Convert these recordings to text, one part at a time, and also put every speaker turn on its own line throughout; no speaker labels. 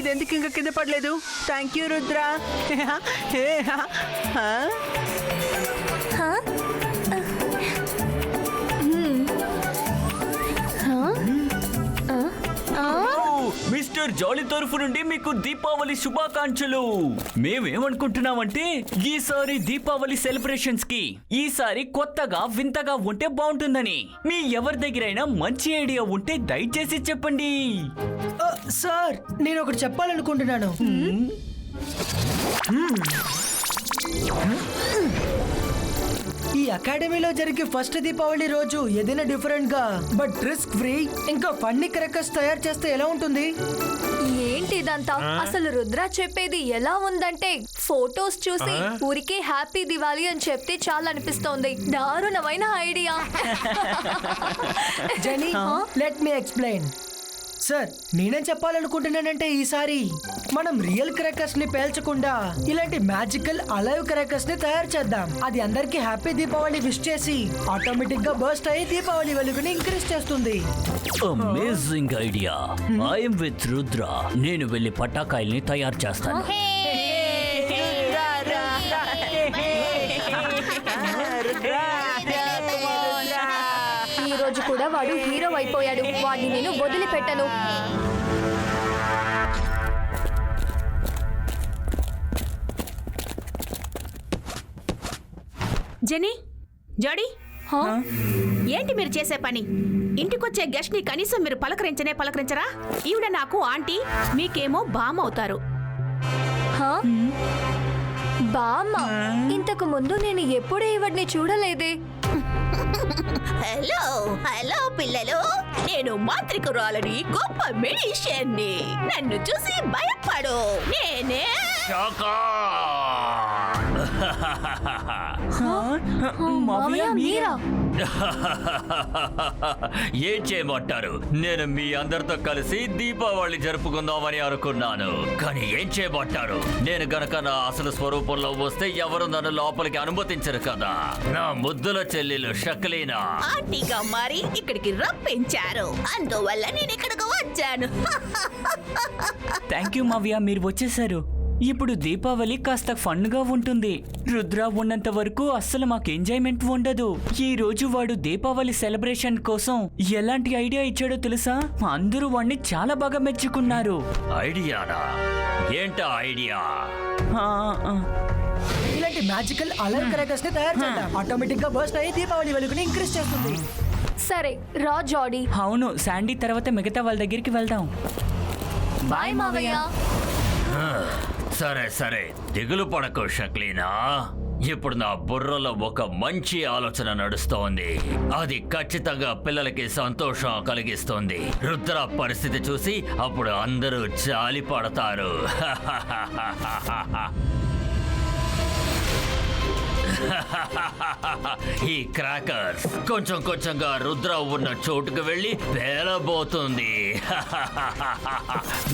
ఇది ఎందుకు ఇంకా కింద పడలేదు? Thank you Rudra.
మిస్టర్ జాలీ తరఫు నుండి మీకు దీపావళి శుభాకాంక్షలు. మేమేమనుకుంటున్నామంటే ఈసారి దీపావళి సెలబ్రేషన్స్ కి ఈసారి కొత్తగా వింతగా ఉంటే బాగుంటుందని. మీ ఎవరి దగ్గరైనా మంచి ఐడియా ఉంటే దయచేసి చెప్పండి.
సార్, నేను ఒకటి చెప్పాలనుకుంటున్నాను. ఈ అకాడమీలో జరిగే ఫస్ట్ దీపావళి రోజు ఏదైనా డిఫరెంట్ గా బట్ రిస్క్ ఫ్రీ ఇంకా ఫన్నీ క్రాకర్స్ తయారు చేస్తే ఎలా ఉంటుంది?
ఏంటి ఇదంతా? అసలు రుద్ర చెప్పేది ఎలా ఉందంటే ఫోటోస్ చూసి ఊరికే హ్యాపీ దివాలి అని చెప్తే చాలా అనిపిస్తోంది. దారుణమైన idea.
Genie, let me explain. Sir, నేనేం చెప్పాలనుకుంటున్నానంటే ఈసారి మనం రియల్ క్రాకర్స్ ని పేల్చకుండా ఇలాంటి మ్యాజికల్ అలైవ్ క్రాకర్స్ ని తయారు చేద్దాం. అది అందరికి హ్యాపీ దీపావళి విష్ చేసి ఆటోమేటిక్ గా బర్స్ట్ అయ్యి దీపావళి వెలుగుని ఇంక్రీజ్ చేస్తుంది.
Amazing idea. I'm with Rudra. నేను వెళ్ళి పటాకాయల్ని తయారు చేస్తాను.
ఈ రోజు కూడా వాడు హీరో అయిపోయాడు. వాడిని నేను వదిలిపెట్టను.
జెనీ, జాడీ, ఏంటి మీరు చేసే పని? ఇంటికొచ్చే గెస్ట్ ని కనీసం మీరు పలకరించరా? ఈవిడ నాకు ఆంటీ, మీకేమో బామ్మ అవుతారు.
బామ్మ? ఇంతకు ముందు నేను ఎప్పుడూ ఈవిడ్ని చూడలేదే.
హలో హలో పిల్లలు, నేను మాంత్రికురాలని, గొప్ప మెడిషియన్ని. నన్ను చూసి భయపడు. నేనే
మీరా?
ఏం చేయమంటారు? నేను మీ అందరితో కలిసి దీపావళి జరుపుకుందామని అనుకున్నాను, కానీ ఏం చేయమంటారు? నేను గనక నా అసలు స్వరూపంలో వస్తే ఎవరు నన్ను లోపలికి అనుమతించరు కదా. నా ముద్దుల చెల్లెలు షక్లీనా
ఆంటీగా మారి ఇక్కడికి రప్పించారు. అందువల్ల నేను ఇక్కడికి వచ్చాను.
థ్యాంక్ యూ మావ్య, మీరు వచ్చేసారు. ఇప్పుడు దీపావళి కాస్త ఫన్ గా ఉంటుంది. రుద్ర ఉన్నంత వరకు అస్సలు మాకు ఎంజాయ్మెంట్ ఉండదు. ఈ రోజు వాడు దీపావళి సెలబ్రేషన్ కోసం ఎలాంటి ఐడియా ఇచ్చాడో తెలుసా? అందరూ వాడిని చాలా బాగా మెచ్చుకున్నారు. ఐడియానా? ఏంటా ఐడియా?
ఇలాంటి మ్యాజికల్ అలైవ్ క్రాకర్స్ ని తయారు చేద్దాం. ఆటోమేటిక్ గా బర్స్ట్ అయ్యి దీపావళి వెలుగుని ఇంక్రీజ్ చేస్తుంది.
సరే రా జాడీ.
అవును, శాండీ తర్వాత మిగతా వాళ్ళ దగ్గరికి వెళ్దాం.
బాయ్ మావయ్య.
సరే సరే, దిగులు పడకు షక్లీనా. ఇప్పుడు నా బుర్రలో ఒక మంచి ఆలోచన నడుస్తోంది. అది ఖచ్చితంగా పిల్లలకి సంతోషం కలిగిస్తుంది. రుద్ర పరిస్థితి చూసి అప్పుడు అందరూ జాలి పడతారు. ఈ క్రాకర్స్ కొంచెం కొంచెంగా రుద్ర ఉన్న చోటుకు వెళ్ళి పేలబోతుంది.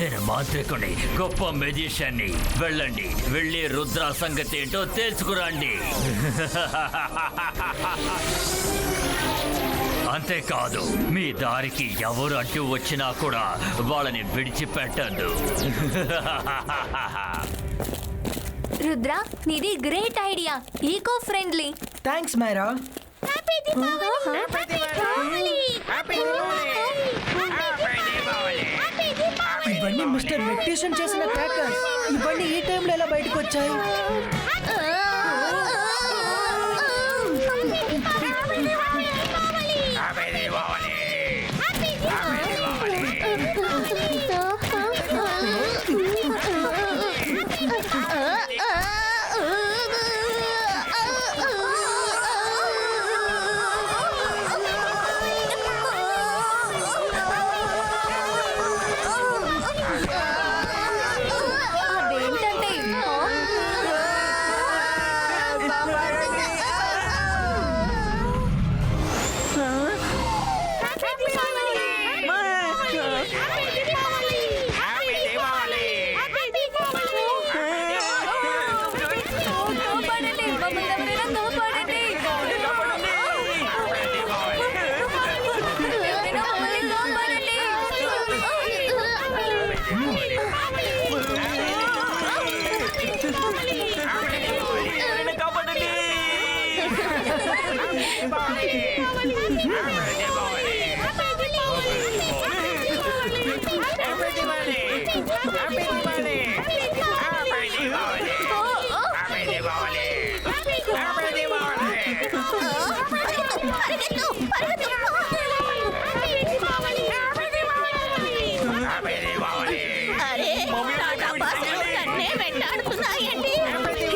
నేను మాంత్రికుని, గొప్ప మెజిషియన్ని. వెళ్ళండి, వెళ్ళి రుద్ర సంగతి ఏంటో తెలుసుకురండి. అంతేకాదు, మీ దారికి ఎవరు అడ్డు వచ్చినా కూడా వాళ్ళని విడిచిపెట్టద్దు.
రుద్ర, నీది great idea, eco friendly.
Thanks Maira. ఇవన్నీ మిస్టర్ మెక్టీషన్ చేసిన క్రాకర్స్. ఇవన్నీ ఈ టైంలో ఎలా బయటకు వచ్చాయి?
ఎవరైనా కాపాడండి.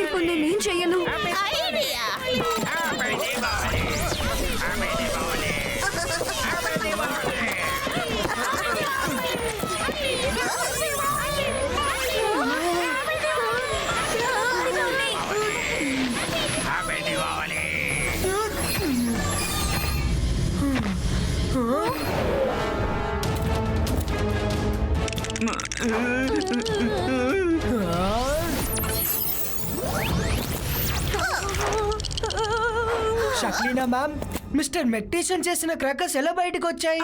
ఇప్పుడు నేనేం చెయ్యను?
షక్లీనా మ్యామ్, మిస్టర్ మెక్టీషన్ చేసిన క్రాకర్స్ ఎలా బయటకు వచ్చాయి?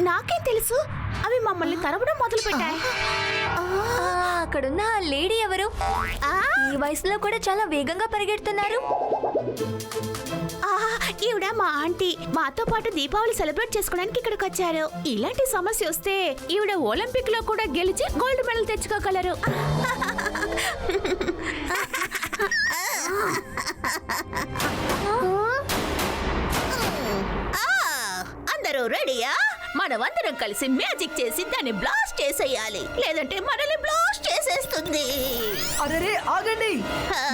నాకేం తెలుసు, అవి మమ్మల్ని తరవడం మొదలు పెట్టాయి.
అక్కడున్న ఆ లేడీ ఎవరు? ఈ వయసులో కూడా చాలా వేగంగా పరిగెడుతున్నారు.
ఈవిడ మా ఆంటీ. మాతో పాటు దీపావళి సెలబ్రేట్ చేసుకోవడానికి ఇక్కడికి వచ్చారు. ఇలాంటి సమస్య వస్తే ఈవిడ ఒలింపిక్ లో కూడా గెలిచి గోల్డ్ మెడల్ తెచ్చుకోగలరు. అందరూ రెడీయా? మనమందరం కలిసి మ్యాజిక్ చేసి దాన్ని బ్లాస్ట్ చేసేయాలి, లేదంటే మనల్ని బ్లాస్ట్ చేసేస్తుంది.
అరే ఆగండి,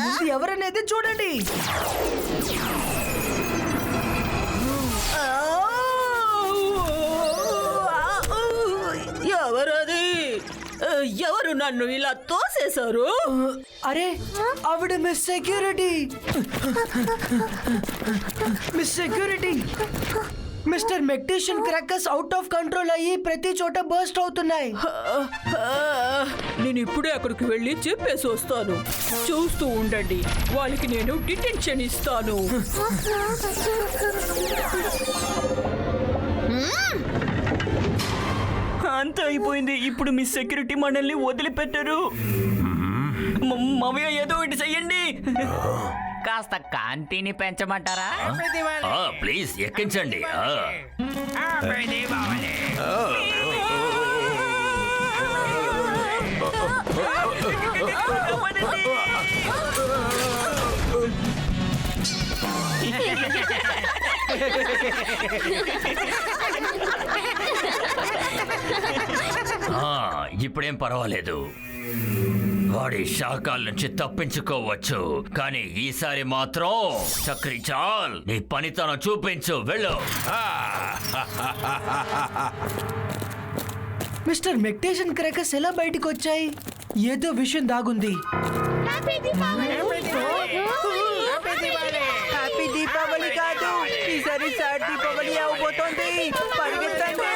ముందు ఎవరనేది చూడండి.
ఎవరది? ఎవరు నన్ను ఇలా తోసేశారు?
అరే ఆవిడ miss security. Miss security, mister magician crackers out of control అయ్యి ప్రతి చోట బర్స్ట్ అవుతున్నాయి.
నేను ఇప్పుడే అక్కడికి వెళ్ళి చెప్పేసి వస్తాను. చూస్తూ ఉండండి, వాళ్ళకి నేను డిటెన్షన్ ఇస్తాను.
అంత అయిపోయింది. ఇప్పుడు మీ సెక్యూరిటీ మనల్ని వదిలిపెట్టారు. మమ్మీ ఏదో ఒకటి చెయ్యండి. కాస్త కాంతిని పెంచమంటారా?
ప్లీజ్ ఎక్కించండి. ఇప్పుడేం పర్వాలేదు, వాడి శాఖల నుంచి తప్పించుకోవచ్చు. కానీ ఈసారి మాత్రం చక్రి చాల్, నీ పనితనం చూపించు, వెళ్ళు.
మిస్టర్ మెక్టీషియన్ క్రాకర్స్ ఎలా బయటకు వచ్చాయి? ఏదో విషయం దాగుంది.
హ్యాపీ దీపావళి కాదు, ఈసారి సాడ్ దీపావళి అవబోతోంది. పరిగెత్తండి.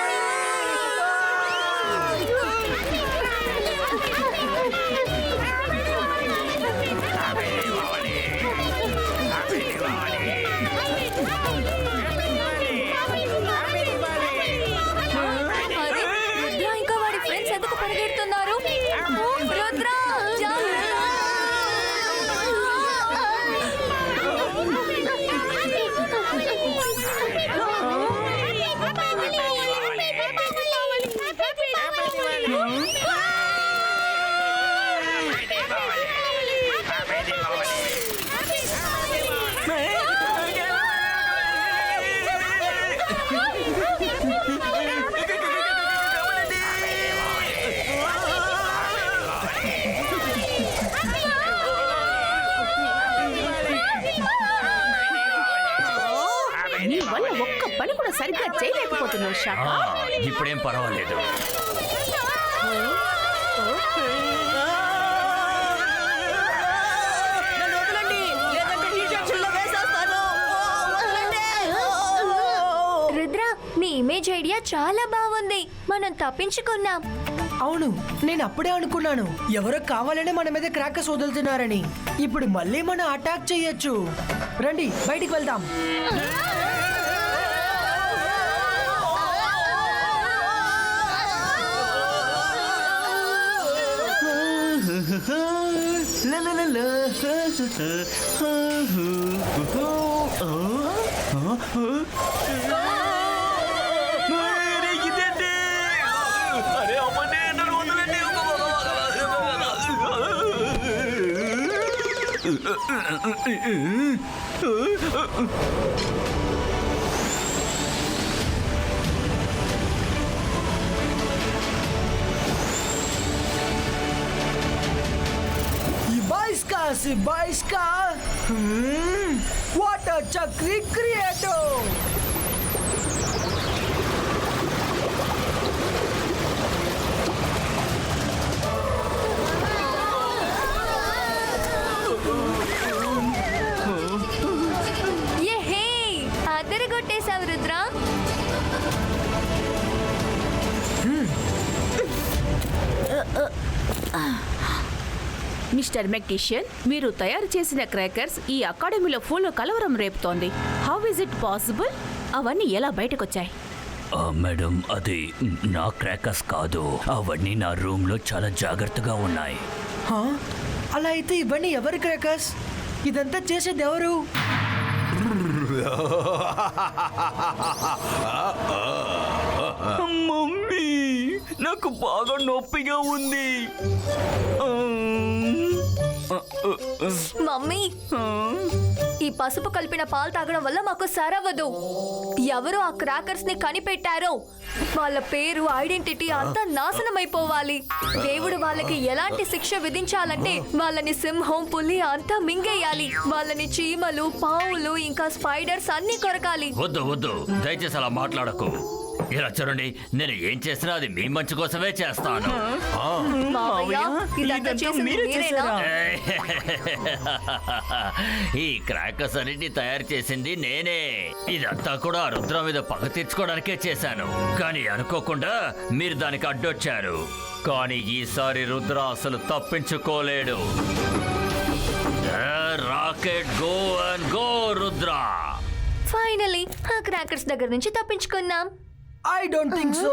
అరే, రుద్ర ఇంకా వాడి ఫ్రెండ్స్ ఎందుకు పరిగెడుతున్నారు? రుద్ర,
నీ వల్ల ఒక్క పని కూడా సరిగ్గా చేయలేకపోతున్నావు శాఖ.
ఇప్పుడేం పర్వాలేదు.
నన్ను వదలండి, లేదంటే టీషర్ట్స్లో వేసేస్తాను.
రుద్ర, నీ ఇమేజ్ ఐడియా చాలా బాగుంది. మనం తప్పించుకున్నాం.
అవును, నేను అప్పుడే అనుకున్నాను ఎవరో కావాలనే మన మీద క్రాకర్స్ వదులుతున్నారని. ఇప్పుడు మళ్ళీ మనం అటాక్ చేయొచ్చు. రండి బయటికి వెళ్దాం. Sibaiska! What a Chakri creator!
Hey అద్దరు కొట్టేశావు రుద్ర.
మిస్టర్ మెగ్టీషియన్, మీరు తయారు చేసిన క్రాకర్స్ ఈ అకాడమీలో ఫుల్ కలవరం రేపుతోంది. How is it possible? అవన్నీ ఎలా బయటకొచ్చాయి?
మేడం, అది నా క్రాకర్స్ కాదు. అవన్నీ నా రూమ్ లో చాలా జాగ్రత్తగా ఉన్నాయి.
అలా అయితే ఇవన్నీ ఎవరి క్రాకర్స్? ఇదంతా చేసేది ఎవరు?
మమ్మీ, నాకు బాగా నొప్పిగా ఉంది.
మమ్మీ, ఈ పసుపు కలిపిన పాలు తాగడం వల్ల మాకు సరవదు. ఎవరు ఆ క్రాకర్స్ ని కనిపెట్టారో వాళ్ళ పేరు, ఐడెంటిటీ అంతా నాశనం అయిపోవాలి. దేవుడు వాళ్ళకి ఎలాంటి శిక్ష విధించాలంటే వాళ్ళని సింహం, పులి అంతా మింగేయాలి. వాళ్ళని చీమలు, పావులు ఇంకా స్పైడర్స్ అన్ని కొరకాలి.
వద్దు వద్దు, దయచేసి అలా మాట్లాడకు. ఇలా చూడండి, నేను ఏం చేసినా అది మీ మంచి కోసమే చేస్తాను.
మావయ్య, ఇదంతా చేసింది
మీరే
మీరేనా?
ఈ క్రాకర్స్ అన్నిటిని తయారు చేసింది నేనే. ఇదంతా కూడా రుద్ర మీద పగ తీర్చుకోవడానికే చేశాను. కానీ అనుకోకుండా మీరు దానికి అడ్డొచ్చారు. కానీ ఈసారి రుద్ర అసలు తప్పించుకోలేడు. Rocket go and go Rudra.
Finally ఆ క్రాకర్స్ దగ్గర నుంచి తప్పించుకున్నాం.
I don't think so.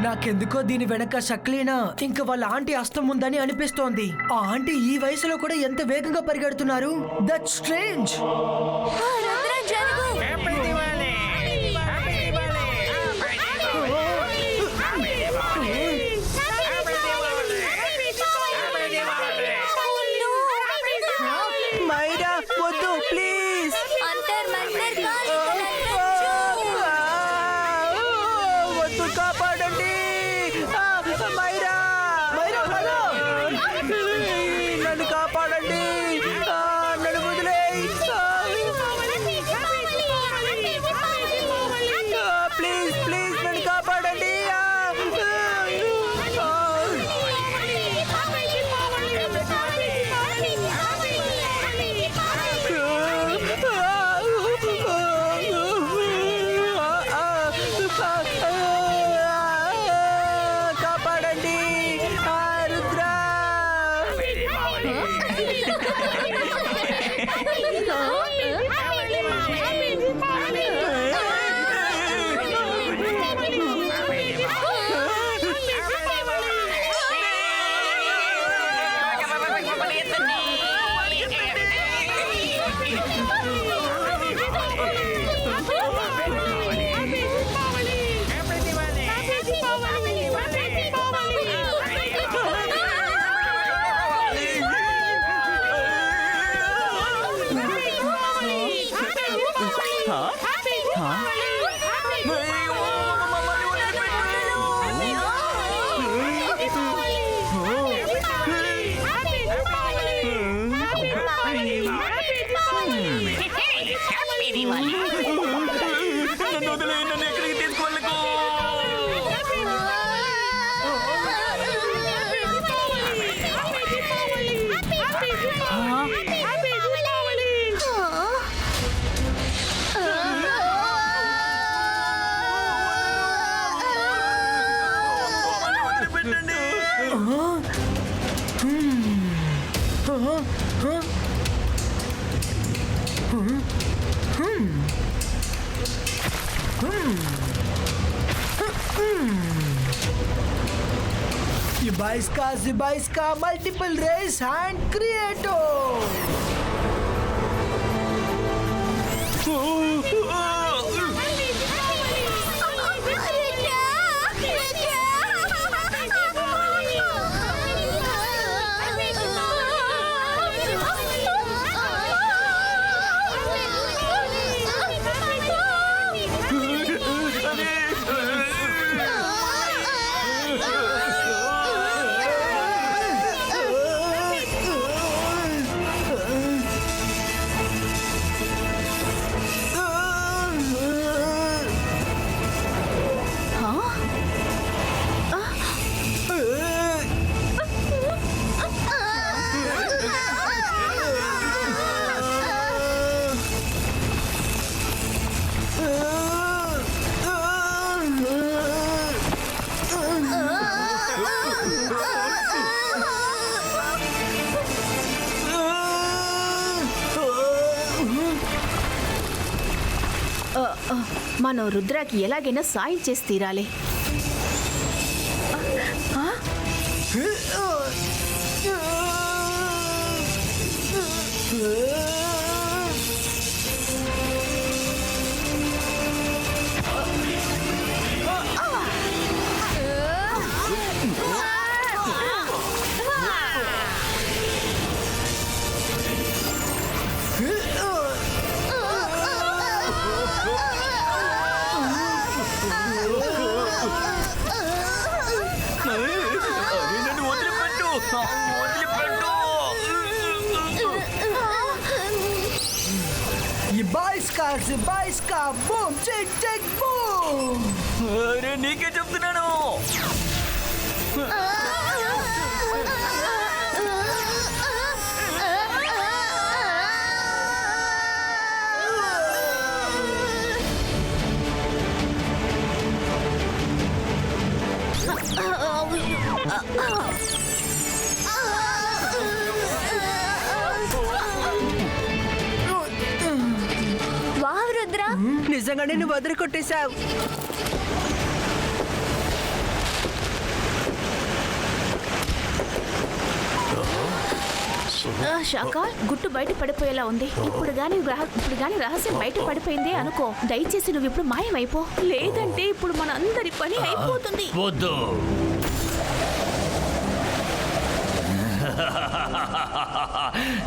నాకెందుకో దీని వెనక షక్లీనా ఇంకా వాళ్ళ ఆంటీ అస్తం ఉందని అనిపిస్తోంది. ఆ ఆంటీ ఈ వయసులో కూడా ఎంత వేగంగా పరిగెడుతున్నారు. That strange.
రుద్ర, జరుగు.
మైరా, వద్దు ప్లీజ్.
అంతర్ మంతర్ కాలికలంతచ్చు.
వద్దు, కాపాడండి. మైరా, మైరా, హలో, నన్ను కాపాడండి. నన్ను వదిలేయ్. ప్లీజ్ ప్లీజ్ నన్ను కాపాడండి. కాపాడండి Rudra. Zibaiska multiple race and creator.
మనం రుద్రాకి ఎలాగైనా సాయం చేసి తీరాలి. Zibaiska boom chick chick boom.
అరే నీకే చెప్తున్నాను.
వావ్ రుద్ర,
నిజంగానే నువ్వు వదిలి కొట్టేశావు.
శాఖ గుట్టు బయట పడిపోయేలా ఉంది. ఇప్పుడు గాని రహస్యం బయట పడిపోయిందే అనుకో. దయచేసి నువ్వు ఇప్పుడు మాయమైపో, లేదంటే ఇప్పుడు మన అందరి పని అయిపోతుంది.
వద్దు.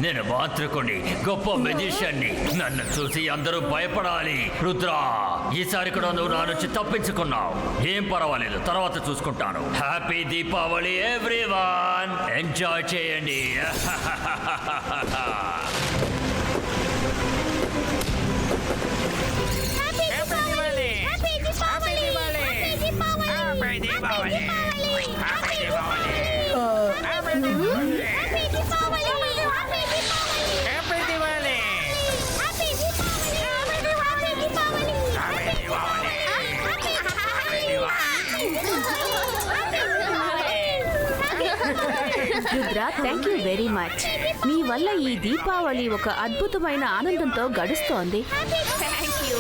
నేను మాంత్రికుణ్ణి, గొప్ప మెజిషియన్ని. నన్ను చూసి అందరూ భయపడాలి. రుద్ర, ఈసారి కూడా నువ్వు నా నుంచి తప్పించుకున్నావు. ఏం పర్వాలేదు, తర్వాత చూసుకుంటాను. హ్యాపీ దీపావళి ఎవ్రీవన్, ఎంజాయ్ చేయండి.
Rudra, thank you very much. మీ వల్ల ఈ దీపావళి ఒక అద్భుతమైన ఆనందంతో గడుస్తోంది. Thank you.